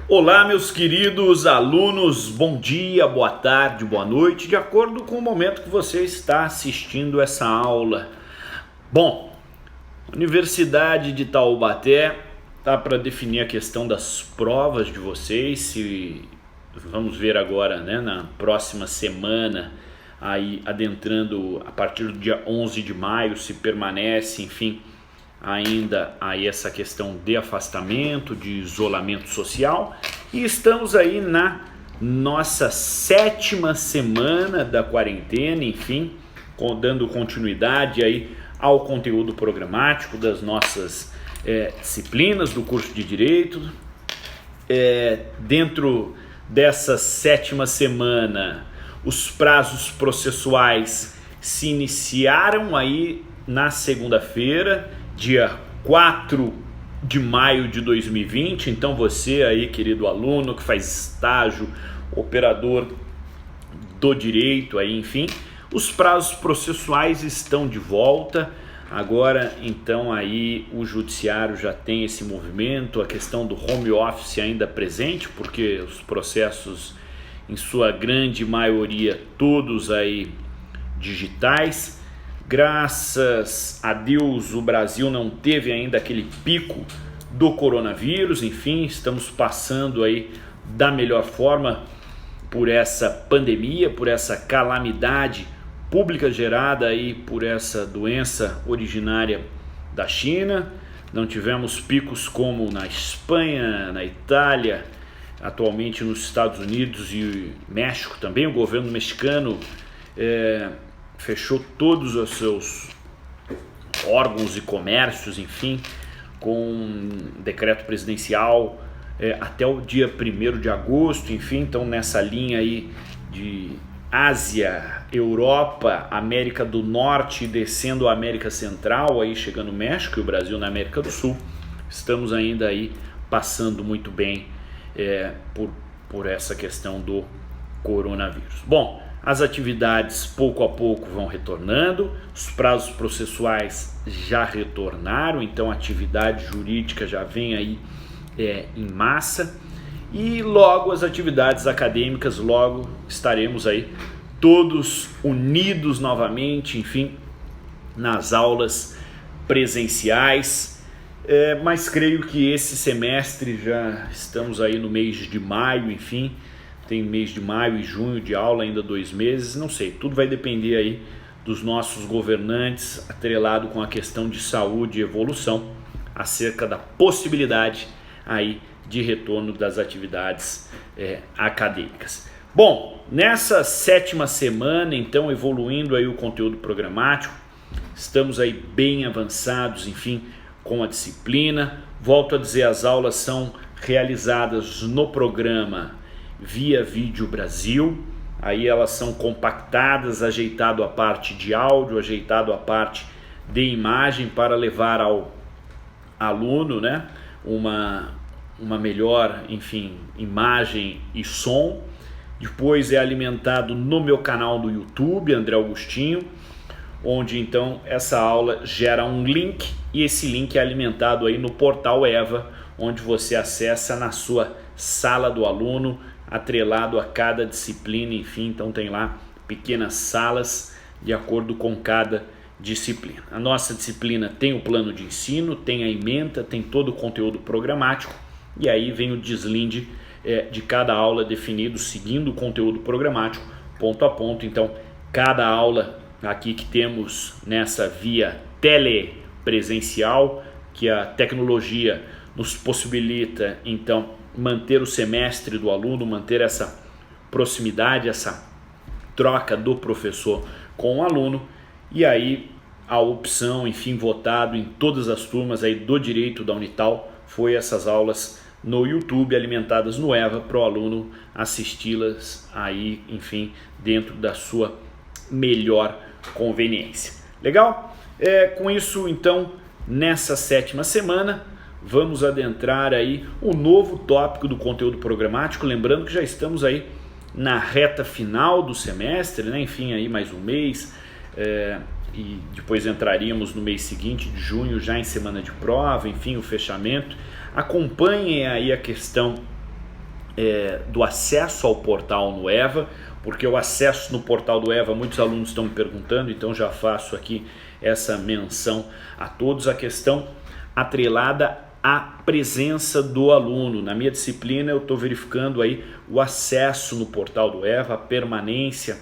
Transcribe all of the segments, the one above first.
Olá, meus queridos alunos, bom dia, boa tarde, boa noite, de acordo com o momento que você está assistindo essa aula. Bom, a Universidade de Taubaté está para definir a questão das provas de vocês, vamos ver agora, né, na próxima semana, aí adentrando a partir do dia 11 de maio, se permanece, enfim, ainda aí essa questão de afastamento, de isolamento social, e estamos aí na nossa 7ª semana da quarentena, enfim, dando continuidade aí ao conteúdo programático das nossas disciplinas do curso de Direito. Dentro dessa 7ª semana, os prazos processuais se iniciaram aí na segunda-feira, dia 4 de maio de 2020, então você aí, querido aluno que faz estágio, operador do direito, aí, enfim, os prazos processuais estão de volta. Agora, então, aí o judiciário já tem esse movimento, a questão do home office ainda presente, porque os processos, em sua grande maioria, todos aí digitais. Graças a Deus o Brasil não teve ainda aquele pico do coronavírus, enfim, estamos passando aí da melhor forma por essa pandemia, por essa calamidade pública gerada aí por essa doença originária da China. Não tivemos picos como na Espanha, na Itália, atualmente nos Estados Unidos e México também. O governo mexicano fechou todos os seus órgãos e comércios, enfim, com decreto presidencial até o dia 1º de agosto, enfim, então nessa linha aí de Ásia, Europa, América do Norte, descendo a América Central, aí chegando o México e o Brasil na América do Sul, estamos ainda aí passando muito bem por essa questão do coronavírus. Bom, as atividades pouco a pouco vão retornando, os prazos processuais já retornaram, então a atividade jurídica já vem aí em massa, e logo as atividades acadêmicas, logo estaremos aí todos unidos novamente, enfim, nas aulas presenciais. Mas creio que esse semestre já estamos aí no mês de maio, enfim, tem mês de maio e junho de aula, ainda 2 meses, não sei, tudo vai depender aí dos nossos governantes, atrelado com a questão de saúde e evolução, acerca da possibilidade aí de retorno das atividades acadêmicas. Bom, nessa 7ª semana, então, evoluindo aí o conteúdo programático, estamos aí bem avançados, enfim, com a disciplina. Volto a dizer, as aulas são realizadas no programa via Vídeo Brasil, aí elas são compactadas, ajeitado a parte de áudio, ajeitado a parte de imagem, para levar ao aluno, né, uma melhor, enfim, imagem e som. Depois é alimentado no meu canal do YouTube, André Augustinho, onde então essa aula gera um link, e esse link é alimentado aí no portal EVA, onde você acessa na sua sala do aluno, atrelado a cada disciplina, enfim, então tem lá pequenas salas de acordo com cada disciplina. A nossa disciplina tem o plano de ensino, tem a ementa, tem todo o conteúdo programático, e aí vem o deslinde de cada aula definido, seguindo o conteúdo programático, ponto a ponto. Então, cada aula aqui que temos nessa via telepresencial, que a tecnologia nos possibilita, então, manter o semestre do aluno, manter essa proximidade, essa troca do professor com o aluno, e aí a opção, enfim, votado em todas as turmas aí do direito da Unital, foi essas aulas no YouTube, alimentadas no EVA, para o aluno assisti-las aí, enfim, dentro da sua melhor conveniência. Legal? Com isso, então, nessa 7ª semana, vamos adentrar aí o novo tópico do conteúdo programático, lembrando que já estamos aí na reta final do semestre, né? Enfim, aí mais um mês, e depois entraríamos no mês seguinte, de junho, já em semana de prova, enfim, o fechamento. Acompanhem aí a questão do acesso ao portal no EVA, porque o acesso no portal do EVA, muitos alunos estão me perguntando, então já faço aqui essa menção a todos, a questão atrelada à presença do aluno. Na minha disciplina eu estou verificando aí o acesso no portal do EVA, a permanência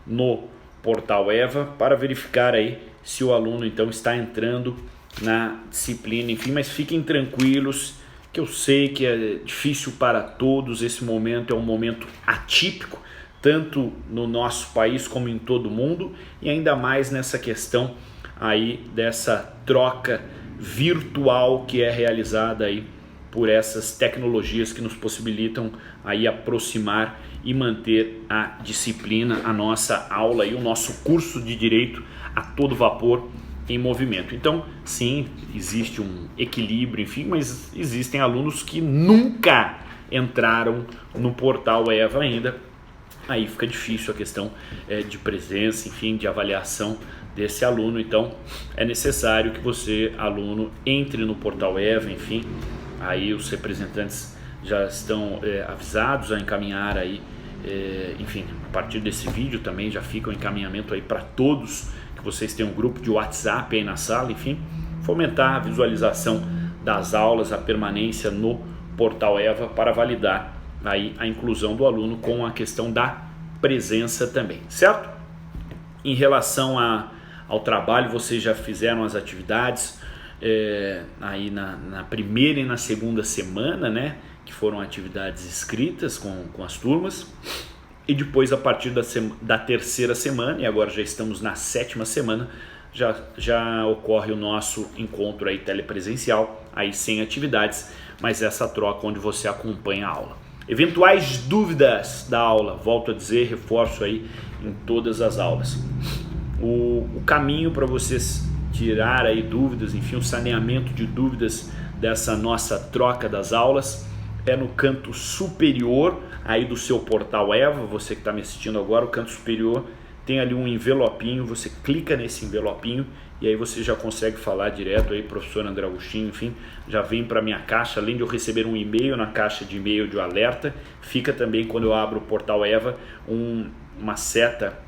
no portal EVA, para verificar aí se o aluno então está entrando na disciplina, enfim, mas fiquem tranquilos, que eu sei que é difícil para todos, esse momento é um momento atípico, tanto no nosso país como em todo o mundo, e ainda mais nessa questão aí dessa troca virtual que é realizada aí por essas tecnologias que nos possibilitam aí aproximar e manter a disciplina, a nossa aula e o nosso curso de Direito a todo vapor em movimento. Então, sim, existe um equilíbrio, enfim, mas existem alunos que nunca entraram no portal EVA ainda. Aí fica difícil a questão de presença, enfim, de avaliação desse aluno. Então, é necessário que você, aluno, entre no portal EVA, enfim. Aí os representantes já estão avisados a encaminhar aí, enfim, a partir desse vídeo também já fica o encaminhamento aí para todos, que vocês tenham um grupo de WhatsApp aí na sala, enfim, fomentar a visualização das aulas, a permanência no portal EVA para validar aí a inclusão do aluno com a questão da presença também, certo? Em relação ao trabalho, vocês já fizeram as atividades aí na primeira e na segunda semana, né? Que foram atividades escritas com as turmas. E depois, a partir da terceira semana, e agora já estamos na 7ª semana, já ocorre o nosso encontro aí telepresencial, aí sem atividades, mas essa troca onde você acompanha a aula. Eventuais dúvidas da aula, volto a dizer, reforço aí em todas as aulas. O caminho para vocês tirar aí dúvidas, enfim, o saneamento de dúvidas dessa nossa troca das aulas é no canto superior aí do seu portal EVA. Você que está me assistindo agora, o canto superior tem ali um envelopinho, você clica nesse envelopinho e aí você já consegue falar direto aí, professor André Agostinho, enfim, já vem para minha caixa, além de eu receber um e-mail na caixa de e-mail de alerta, fica também quando eu abro o portal EVA uma seta,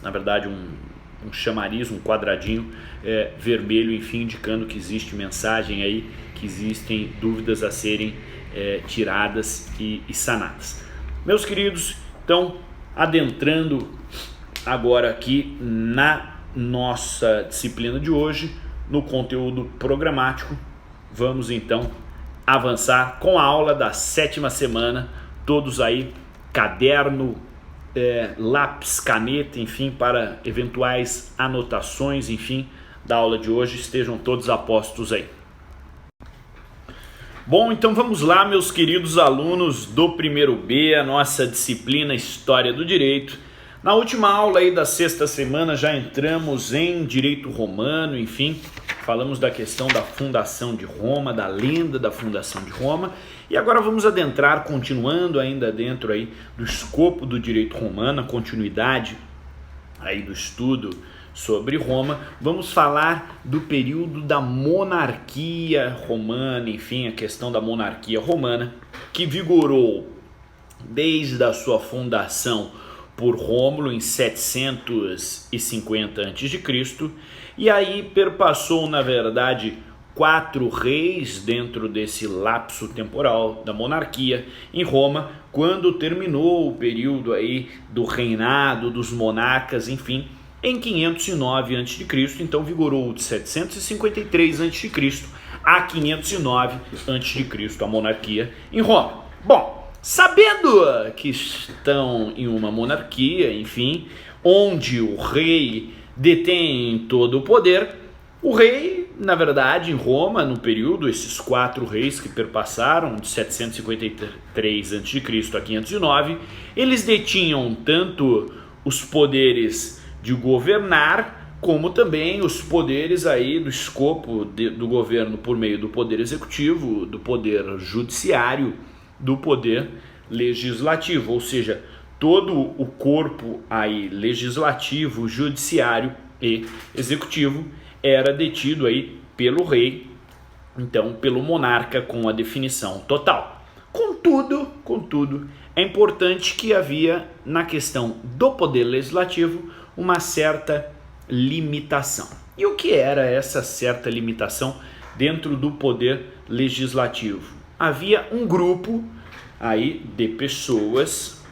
na verdade um chamariz, um quadradinho vermelho, enfim, indicando que existe mensagem aí, que existem dúvidas a serem tiradas e sanadas. Meus queridos, então, adentrando agora aqui na nossa disciplina de hoje, no conteúdo programático, vamos então avançar com a aula da 7ª semana, todos aí, caderno, lápis, caneta, enfim, para eventuais anotações, enfim, da aula de hoje, estejam todos apostos aí. Bom, então vamos lá, meus queridos alunos do primeiro B, a nossa disciplina História do Direito. Na última aula aí da 6ª semana já entramos em Direito Romano, enfim, falamos da questão da fundação de Roma, da lenda da fundação de Roma, e agora vamos adentrar, continuando ainda dentro aí do escopo do Direito Romano, a continuidade aí do estudo sobre Roma, vamos falar do período da monarquia romana, enfim, a questão da monarquia romana, que vigorou desde a sua fundação por Rômulo em 750 a.C., e aí perpassou, na verdade, 4 reis dentro desse lapso temporal da monarquia em Roma, quando terminou o período aí do reinado dos monarcas, enfim, em 509 a.C., então vigorou de 753 a.C. a 509 a.C. a monarquia em Roma. Bom, sabendo que estão em uma monarquia, enfim, onde o rei detém todo o poder, o rei, na verdade, em Roma, no período, esses 4 reis que perpassaram de 753 a.C. a 509, eles detinham tanto os poderes de governar, como também os poderes aí do escopo do governo por meio do poder executivo, do poder judiciário, do poder legislativo, ou seja, todo o corpo aí legislativo, judiciário e executivo era detido aí pelo rei, então pelo monarca, com a definição total. Contudo, é importante que havia na questão do poder legislativo uma certa limitação. E o que era essa certa limitação dentro do poder legislativo? Havia um grupo aí de pessoas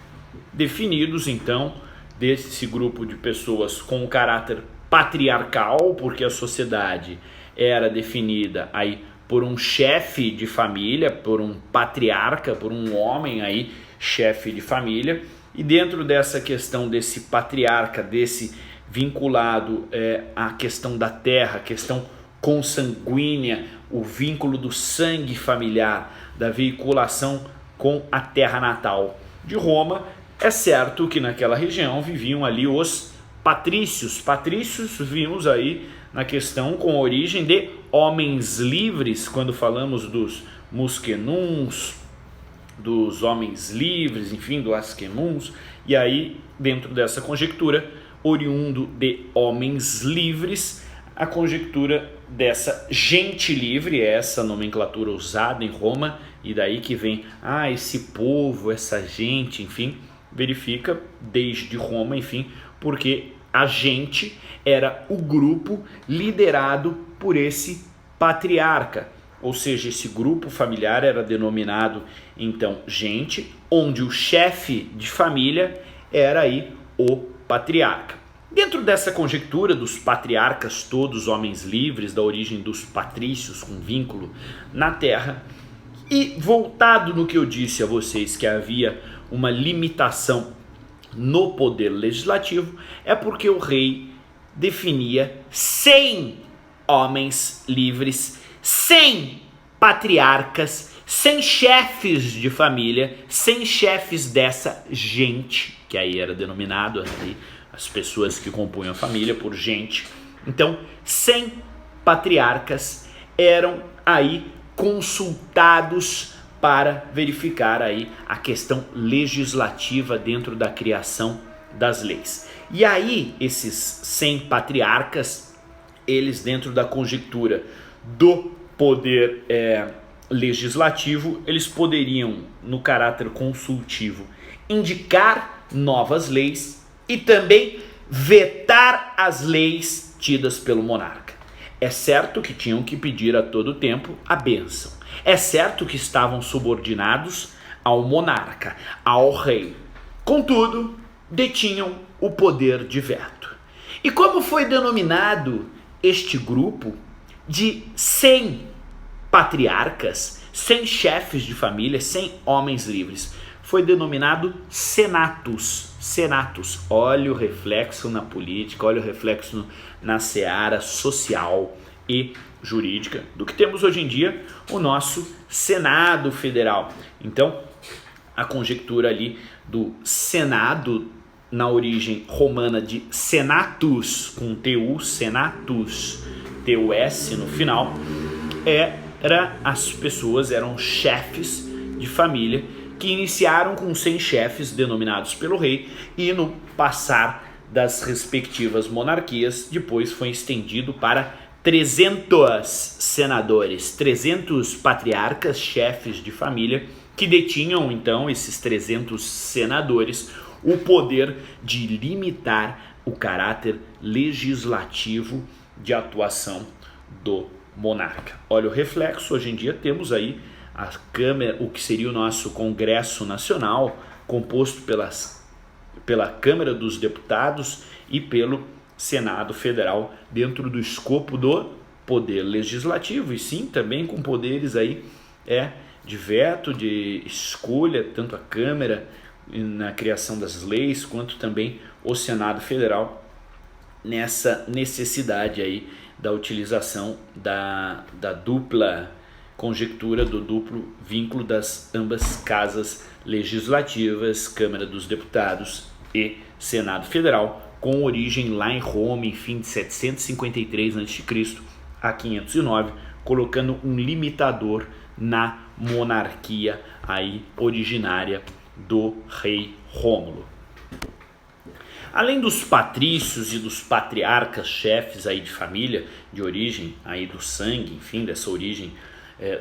definidos, então, desse grupo de pessoas com caráter patriarcal, porque a sociedade era definida aí por um chefe de família, por um patriarca, por um homem aí, chefe de família, e dentro dessa questão desse patriarca, desse vinculado à questão da terra, questão consanguínea, o vínculo do sangue familiar, da veiculação com a terra natal de Roma, é certo que naquela região viviam ali os patrícios. Patrícios vimos aí na questão com origem de homens livres, quando falamos dos musquenuns, dos homens livres, enfim, do asquenuns, e aí dentro dessa conjectura, oriundo de homens livres, a conjectura dessa gente livre, essa nomenclatura usada em Roma, e daí que vem, esse povo, essa gente, enfim, verifica desde Roma, enfim, porque a gente era o grupo liderado por esse patriarca, ou seja, esse grupo familiar era denominado então gente, onde o chefe de família era aí o patriarca. Dentro dessa conjectura dos patriarcas, todos homens livres, da origem dos patrícios com vínculo na terra, e voltado no que eu disse a vocês que havia uma limitação no poder legislativo, é porque o rei definia 100 homens livres, 100 patriarcas, 100 chefes de família, 100 chefes dessa gente, que aí era denominado aí, as pessoas que compunham a família por gente. Então, 100 patriarcas eram aí consultados para verificar aí a questão legislativa dentro da criação das leis. E aí, esses 100 patriarcas, eles dentro da conjectura do poder legislativo, eles poderiam, no caráter consultivo, indicar novas leis e também vetar as leis tidas pelo monarca. É certo que tinham que pedir a todo tempo a bênção. É certo que estavam subordinados ao monarca, ao rei. Contudo, detinham o poder de veto. E como foi denominado este grupo de 100 patriarcas, 100 chefes de família, 100 homens livres? Foi denominado senatus. Senatus. Olha o reflexo na política, olha o reflexo na seara social e jurídica do que temos hoje em dia, o nosso Senado Federal. Então, a conjectura ali do Senado, na origem romana de senatus, com tu, senatus, tus no final, as pessoas eram chefes de família que iniciaram com 100 chefes denominados pelo rei e no passar das respectivas monarquias, depois foi estendido para 300 senadores, 300 patriarcas, chefes de família, que detinham então, esses 300 senadores, o poder de limitar o caráter legislativo de atuação do monarca. Olha o reflexo, hoje em dia temos aí a Câmara, o que seria o nosso Congresso Nacional, composto pela Câmara dos Deputados e pelo Senado Federal, dentro do escopo do poder legislativo, e sim também com poderes aí de veto, de escolha, tanto a Câmara na criação das leis, quanto também o Senado Federal, nessa necessidade aí da utilização da dupla conjectura, do duplo vínculo das ambas casas legislativas, Câmara dos Deputados e Senado Federal, com origem lá em Roma, em fim de 753 a.C. a 509, colocando um limitador na monarquia aí originária do rei Rômulo. Além dos patrícios e dos patriarcas, chefes aí de família, de origem aí do sangue, enfim, dessa origem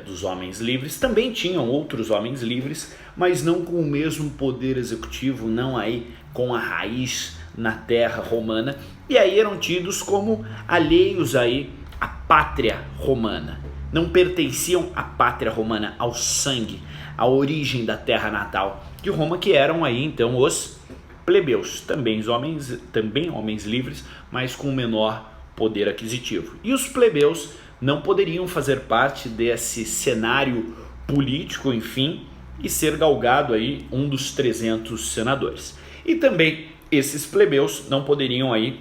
dos homens livres. Também tinham outros homens livres, mas não com o mesmo poder executivo, não aí com a raiz na terra romana, e aí eram tidos como alheios aí à pátria romana. Não pertenciam à pátria romana, ao sangue, à origem da terra natal de Roma, que eram aí então os plebeus, também homens livres, mas com menor poder aquisitivo. E os plebeus não poderiam fazer parte desse cenário político, enfim, e ser galgado aí um dos 300 senadores. E também esses plebeus não poderiam aí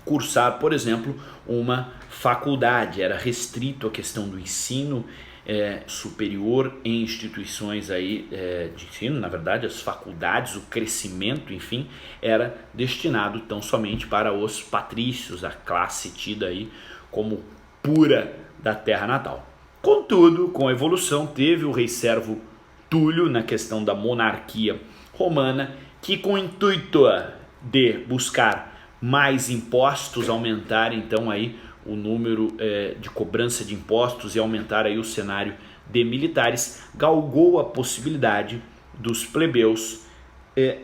cursar, por exemplo, uma faculdade. Era restrito a questão do ensino superior em instituições aí de ensino. Na verdade, as faculdades, o crescimento, enfim, era destinado tão somente para os patrícios, a classe tida aí como pura da terra natal. Contudo, com a evolução, teve o rei Servo Túlio na questão da monarquia romana, que com o intuito de buscar mais impostos, aumentar então aí o número de cobrança de impostos e aumentar aí o cenário de militares, galgou a possibilidade dos plebeus,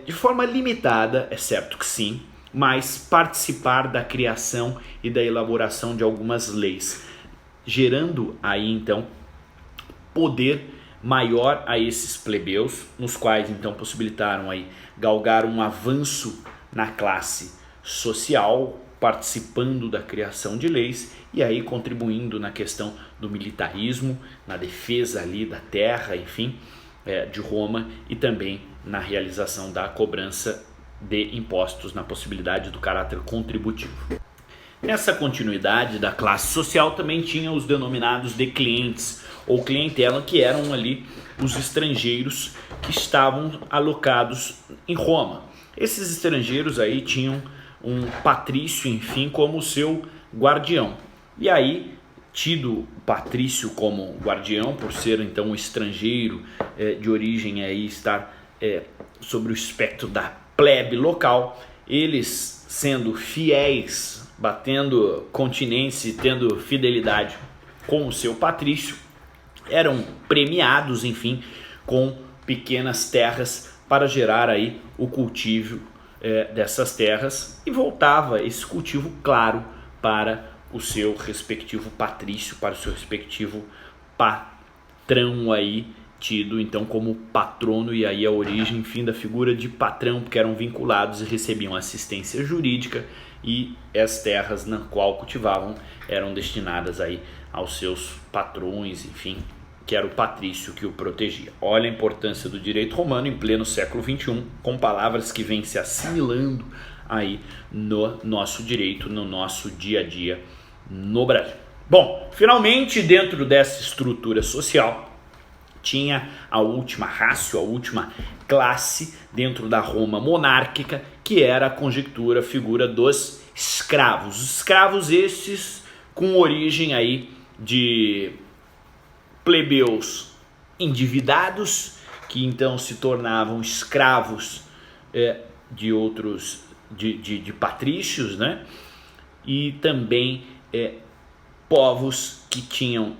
de forma limitada, é certo que sim, mas participar da criação e da elaboração de algumas leis, gerando aí então poder maior a esses plebeus, nos quais então possibilitaram aí galgar um avanço na classe social, participando da criação de leis e aí contribuindo na questão do militarismo, na defesa ali da terra, enfim, de Roma, e também na realização da cobrança de impostos, na possibilidade do caráter contributivo. Nessa continuidade da classe social também tinha os denominados declientes ou clientela, que eram ali os estrangeiros que estavam alocados em Roma. Esses estrangeiros aí tinham um patrício, enfim, como seu guardião. E aí, tido o patrício como guardião, por ser então um estrangeiro de origem aí estar sobre o espectro da plebe local, eles sendo fiéis, batendo continência e tendo fidelidade com o seu patrício, eram premiados, enfim, com pequenas terras para gerar aí o cultivo dessas terras, e voltava esse cultivo, claro, para o seu respectivo patrício, para o seu respectivo patrão aí, tido então como patrono, e aí a origem, enfim, da figura de patrão, porque eram vinculados e recebiam assistência jurídica, e as terras na qual cultivavam eram destinadas aí aos seus patrões, enfim, que era o patrício que o protegia. Olha a importância do direito romano em pleno século XXI, com palavras que vêm se assimilando aí no nosso direito, no nosso dia a dia no Brasil. Bom, finalmente, dentro dessa estrutura social, tinha a última ratio, a última classe dentro da Roma monárquica, que era a conjectura, a figura dos escravos. Os escravos estes com origem aí de plebeus endividados, que então se tornavam escravos de outros, de patrícios, né? E também povos que tinham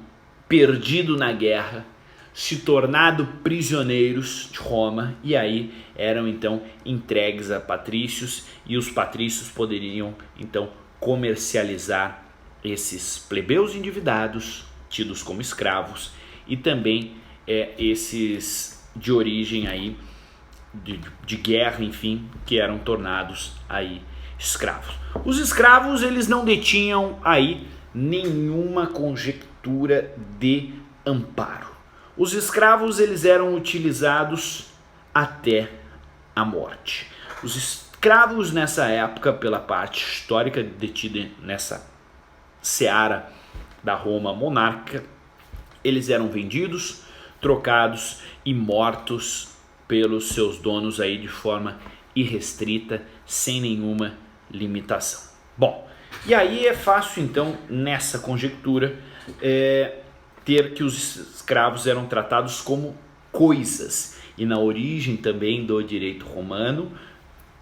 perdido na guerra, se tornado prisioneiros de Roma, e aí eram então entregues a patrícios, e os patrícios poderiam então comercializar esses plebeus endividados, tidos como escravos, e também esses de origem aí de guerra, enfim, que eram tornados aí escravos. Os escravos, eles não detinham aí nenhuma conjectura de amparo. Os escravos, eles eram utilizados até a morte. Os escravos nessa época, pela parte histórica detida nessa seara da Roma monárquica, eles eram vendidos, trocados e mortos pelos seus donos aí de forma irrestrita, sem nenhuma limitação. Bom, e aí é fácil então, nessa conjectura, ter que os escravos eram tratados como coisas, e na origem também do direito romano,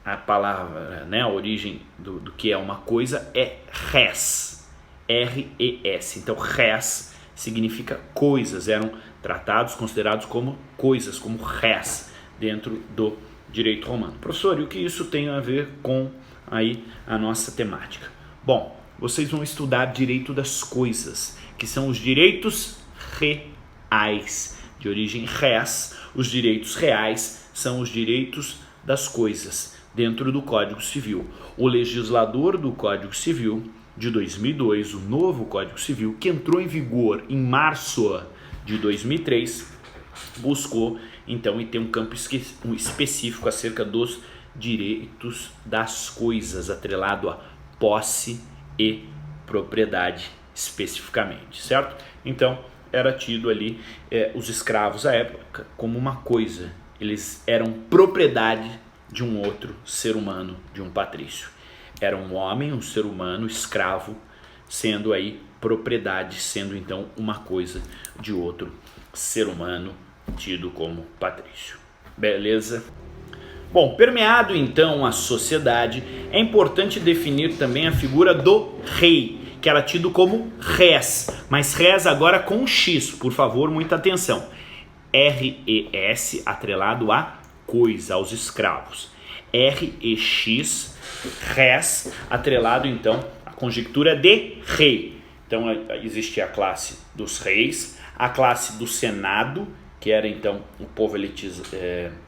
a palavra, né, a origem do que é uma coisa é res, R-E-S. Então res significa coisas, eram tratados, considerados como coisas, como res, dentro do direito romano. Professor, e o que isso tem a ver com aí a nossa temática? Bom, vocês vão estudar direito das coisas, que são os direitos reais, de origem res. Os direitos reais são os direitos das coisas, dentro do Código Civil. O legislador do Código Civil de 2002, o novo Código Civil, que entrou em vigor em março de 2003, buscou então e tem um campo específico acerca dos direitos das coisas, atrelado a posse e propriedade especificamente, certo? Então era tido ali os escravos à época como uma coisa, eles eram propriedade de um outro ser humano, de um patrício. Era um homem, um ser humano, escravo, sendo aí propriedade, sendo então uma coisa de outro ser humano, tido como patrício. Beleza? Bom, permeado então a sociedade, é importante definir também a figura do rei, que era tido como res, mas res agora com X, por favor, muita atenção. R-E-S atrelado a coisa, aos escravos. R-E-X, res, atrelado então à conjectura de rei. Então existe a classe dos reis, a classe do senado, que era então o povo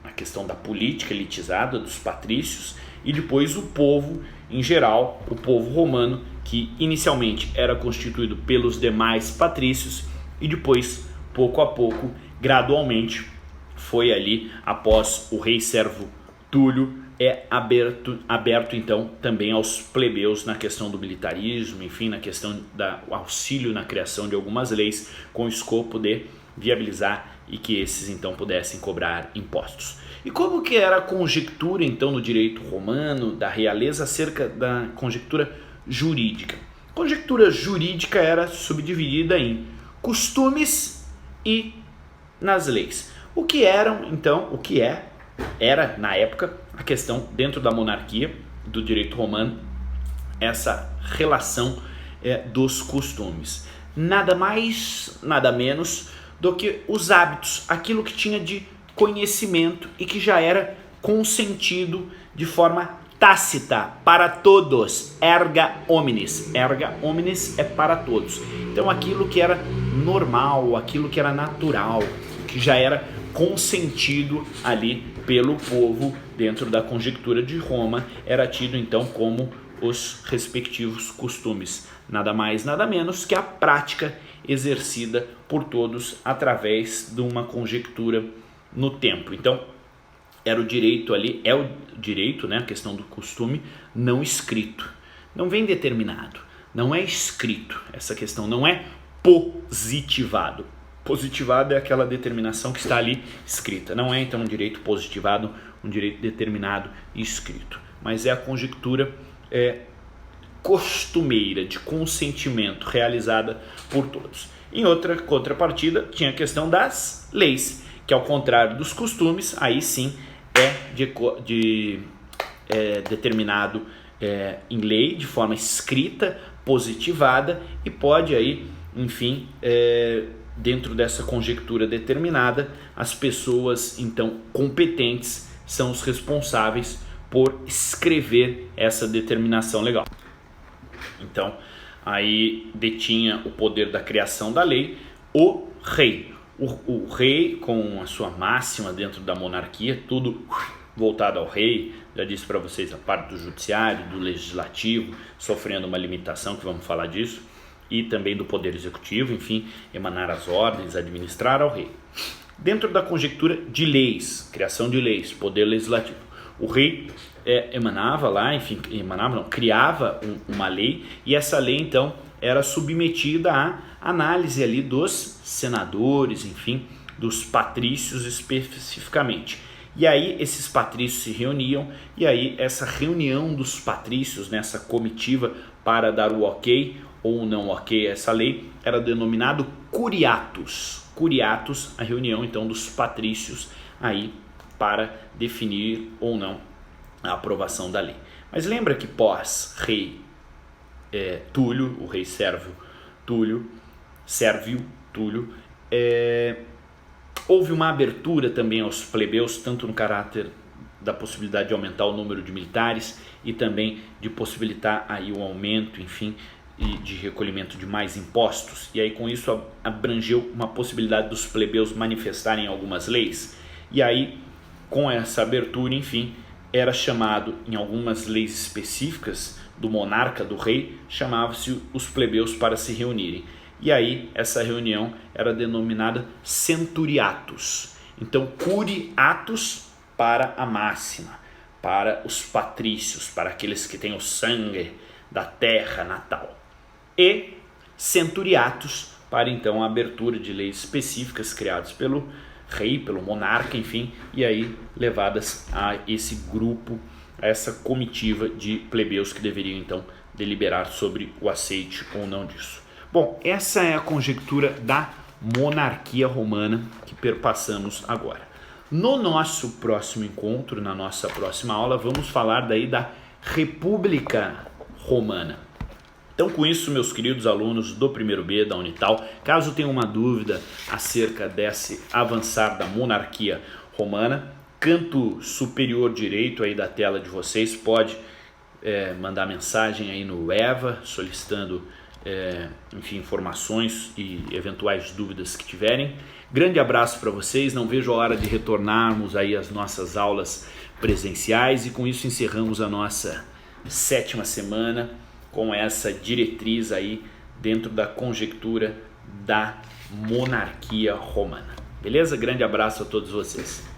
a questão da política elitizada, dos patrícios, e depois o povo em geral, o povo romano, que inicialmente era constituído pelos demais patrícios e depois, pouco a pouco, gradualmente, foi ali, após o rei Servo Túlio, aberto então também aos plebeus na questão do militarismo, enfim, na questão do auxílio na criação de algumas leis com o escopo de viabilizar e que esses então pudessem cobrar impostos. E como que era a conjectura então no direito romano, da realeza, acerca da conjectura jurídica? A conjectura jurídica era subdividida em costumes e nas leis. O que eram então, era na época a questão dentro da monarquia do direito romano, essa relação dos costumes. Nada mais, nada menos do que os hábitos, aquilo que tinha de conhecimento e que já era consentido de forma tácita para todos. Erga omnes é para todos. Então aquilo que era normal, aquilo que era natural, que já era consentido ali pelo povo dentro da conjectura de Roma, era tido então como os respectivos costumes. Nada mais, nada menos que a prática exercida por todos através de uma conjectura no tempo. Então, era o direito ali, é o direito, né, a questão do costume não escrito. Não vem determinado, não é escrito. Essa questão não é positivado. Positivado é aquela determinação que está ali escrita. Não é então um direito positivado, um direito determinado e escrito. Mas é a conjectura costumeira, de consentimento, realizada por todos. Em outra contrapartida, tinha a questão das leis, que ao contrário dos costumes, aí sim determinado em lei, de forma escrita, positivada, e pode aí, enfim, dentro dessa conjectura determinada, as pessoas então competentes são os responsáveis por escrever essa determinação legal. Então, aí detinha o poder da criação da lei o rei. O rei, com a sua máxima dentro da monarquia, tudo voltado ao rei, já disse para vocês a parte do judiciário, do legislativo, sofrendo uma limitação, que vamos falar disso, e também do poder executivo, enfim, emanar as ordens, administrar ao rei. Dentro da conjectura de leis, criação de leis, poder legislativo, o rei criava uma lei, e essa lei então era submetida à análise ali dos senadores, enfim, dos patrícios especificamente. E aí esses patrícios se reuniam, e aí essa reunião dos patrícios, nessa comitiva para dar o ok ou não ok a essa lei, era denominado curiatus. Curiatus, a reunião então dos patrícios aí para definir ou não a aprovação da lei. Mas lembra que pós-rei Túlio, o rei Sérvio Túlio, Túlio, houve uma abertura também aos plebeus, tanto no caráter da possibilidade de aumentar o número de militares e também de possibilitar aí o aumento, enfim, e de recolhimento de mais impostos. E aí com isso abrangeu uma possibilidade dos plebeus manifestarem algumas leis. E aí com essa abertura, enfim, era chamado em algumas leis específicas do monarca, do rei, chamava-se os plebeus para se reunirem. E aí essa reunião era denominada centuriatus. Então curiatus para a máxima, para os patrícios, para aqueles que têm o sangue da terra natal. E centuriatus para então a abertura de leis específicas criadas pelo rei, pelo monarca, enfim, e aí levadas a esse grupo, a essa comitiva de plebeus que deveriam então deliberar sobre o aceite ou não disso. Bom, essa é a conjectura da monarquia romana que perpassamos agora. No nosso próximo encontro, na nossa próxima aula, vamos falar daí da República Romana. Então, com isso, meus queridos alunos do primeiro B da Unital, caso tenham uma dúvida acerca desse avançar da monarquia romana, canto superior direito aí da tela de vocês, pode mandar mensagem aí no EVA, solicitando enfim, informações e eventuais dúvidas que tiverem. Grande abraço para vocês, não vejo a hora de retornarmos aí às nossas aulas presenciais e com isso encerramos a nossa 7ª semana com essa diretriz aí dentro da conjectura da monarquia romana. Beleza? Grande abraço a todos vocês.